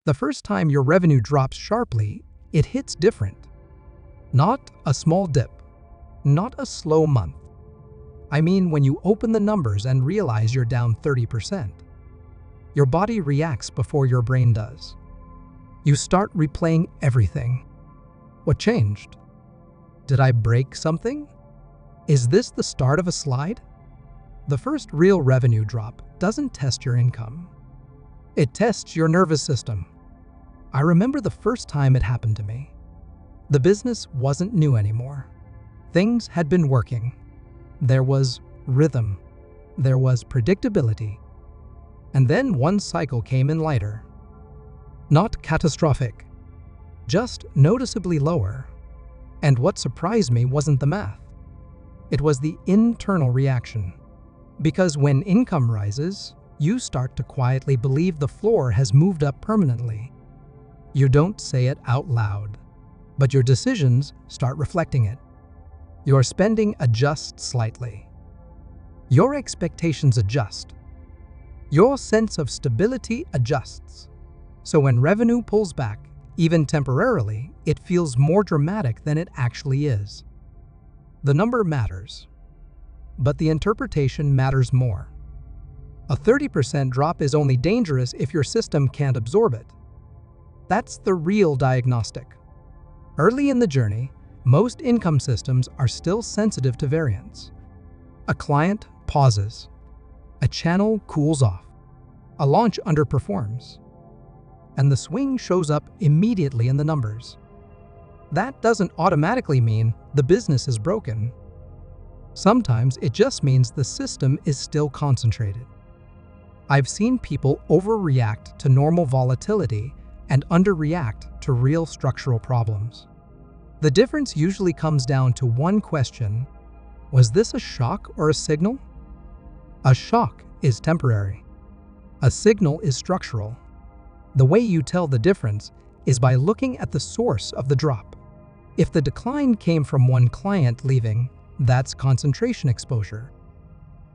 The first time your revenue drops sharply, it hits different. Not a small dip, not a slow month. I mean when you open the numbers and realize you're down 30%. Your body reacts before your brain does. You start replaying everything. What changed? Did I break something? Is this the start of a slide? The first real revenue drop doesn't test your income. It tests your nervous system. I remember the first time it happened to me. The business wasn't new anymore. Things had been working. There was rhythm. There was predictability. And then one cycle came in lighter. Not catastrophic, just noticeably lower. And what surprised me wasn't the math. It was the internal reaction. Because when income rises, you start to quietly believe the floor has moved up permanently. You don't say it out loud, but your decisions start reflecting it. Your spending adjusts slightly. Your expectations adjust. Your sense of stability adjusts. So when revenue pulls back, even temporarily, it feels more dramatic than it actually is. The number matters, but the interpretation matters more. A 30% drop is only dangerous if your system can't absorb it. That's the real diagnostic. Early in the journey, most income systems are still sensitive to variance. A client pauses. A channel cools off. A launch underperforms. And the swing shows up immediately in the numbers. That doesn't automatically mean the business is broken. Sometimes it just means the system is still concentrated. I've seen people overreact to normal volatility and underreact to real structural problems. The difference usually comes down to one question: was this a shock or a signal? A shock is temporary. A signal is structural. The way you tell the difference is by looking at the source of the drop. If the decline came from one client leaving, that's concentration exposure.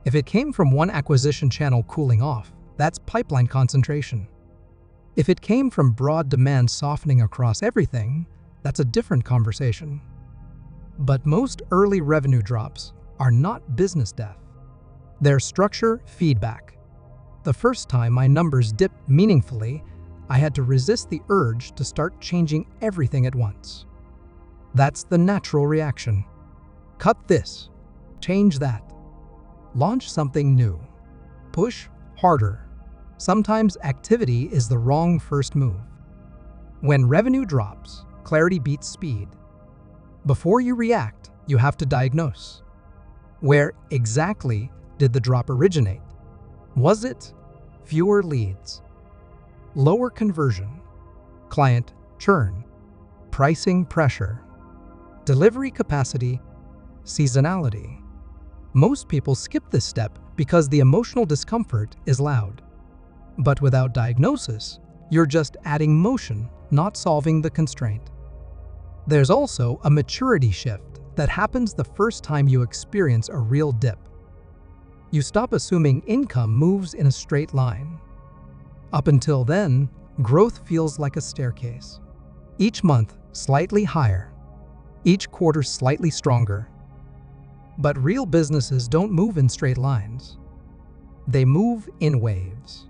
If it came from one acquisition channel cooling off, that's pipeline concentration. If it came from broad demand softening across everything, that's a different conversation. But most early revenue drops are not business death. They're structure feedback. The first time my numbers dipped meaningfully, I had to resist the urge to start changing everything at once. That's the natural reaction. Cut this, change that, launch something new, push harder. Sometimes activity is the wrong first move. When revenue drops, clarity beats speed. Before you react, you have to diagnose. Where exactly did the drop originate? Was it fewer leads, lower conversion, client churn, pricing pressure, delivery capacity, seasonality? Most people skip this step because the emotional discomfort is loud. But without diagnosis, you're just adding motion, not solving the constraint. There's also a maturity shift that happens the first time you experience a real dip. You stop assuming income moves in a straight line. Up until then, growth feels like a staircase. Each month, slightly higher. Each quarter, slightly stronger. But real businesses don't move in straight lines. They move in waves.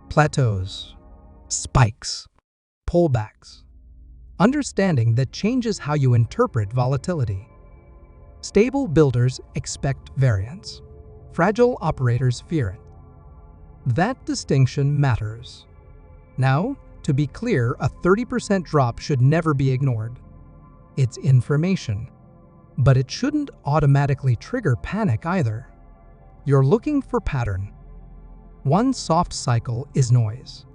Plateaus, spikes, pullbacks. Understanding that changes how you interpret volatility. Stable builders expect variance. Fragile operators fear it. That distinction matters. Now, to be clear, a 30% drop should never be ignored. It's information. But it shouldn't automatically trigger panic either. You're looking for pattern. One soft cycle is noise.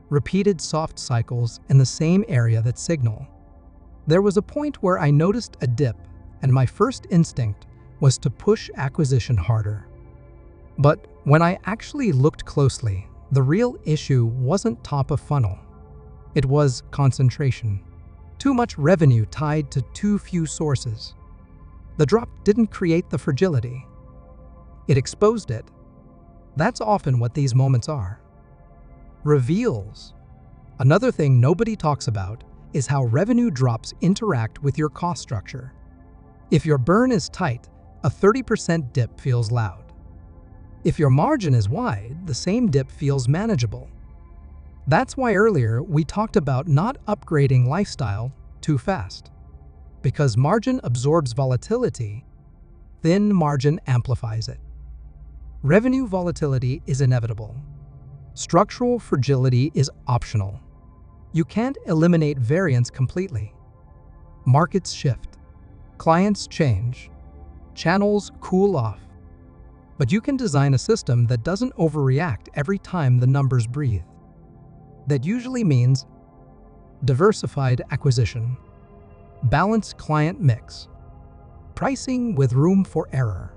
Repeated soft cycles in the same area that signal. There was a point where I noticed a dip, and my first instinct was to push acquisition harder. But when I actually looked closely, the real issue wasn't top of funnel. It was concentration. Too much revenue tied to too few sources. The drop didn't create the fragility. It exposed it. That's often what these moments are. Reveals. Another thing nobody talks about is how revenue drops interact with your cost structure. If your burn is tight, a 30% dip feels loud. If your margin is wide, the same dip feels manageable. That's why earlier we talked about not upgrading lifestyle too fast. Because margin absorbs volatility, thin margin amplifies it. Revenue volatility is inevitable. Structural fragility is optional. You can't eliminate variance completely. Markets shift. Clients change. Channels cool off. But you can design a system that doesn't overreact every time the numbers breathe. That usually means diversified acquisition, balanced client mix, pricing with room for error,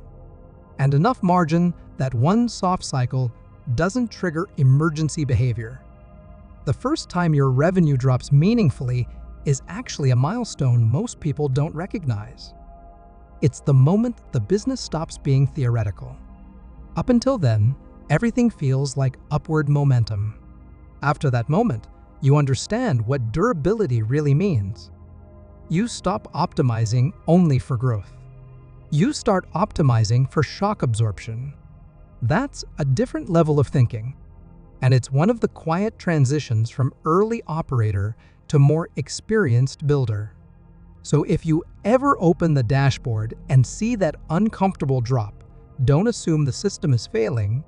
and enough margin that one soft cycle doesn't trigger emergency behavior. The first time your revenue drops meaningfully is actually a milestone most people don't recognize. It's the moment the business stops being theoretical. Up until then, everything feels like upward momentum. After that moment, you understand what durability really means. You stop optimizing only for growth. You start optimizing for shock absorption. That's a different level of thinking, and it's one of the quiet transitions from early operator to more experienced builder. So if you ever open the dashboard and see that uncomfortable drop, don't assume the system is failing.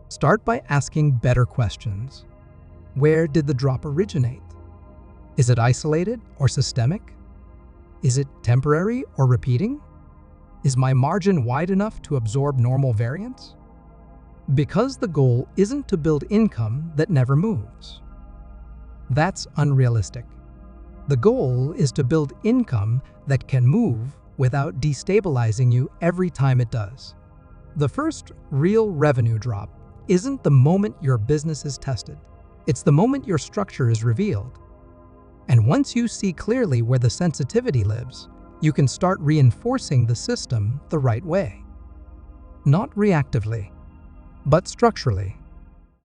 Start by asking better questions. Where did the drop originate? Is it isolated or systemic? Is it temporary or repeating? Is my margin wide enough to absorb normal variance? Because the goal isn't to build income that never moves. That's unrealistic. The goal is to build income that can move without destabilizing you every time it does. The first real revenue drop isn't the moment your business is tested. It's the moment your structure is revealed. And once you see clearly where the sensitivity lives, you can start reinforcing the system the right way. Not reactively, but structurally.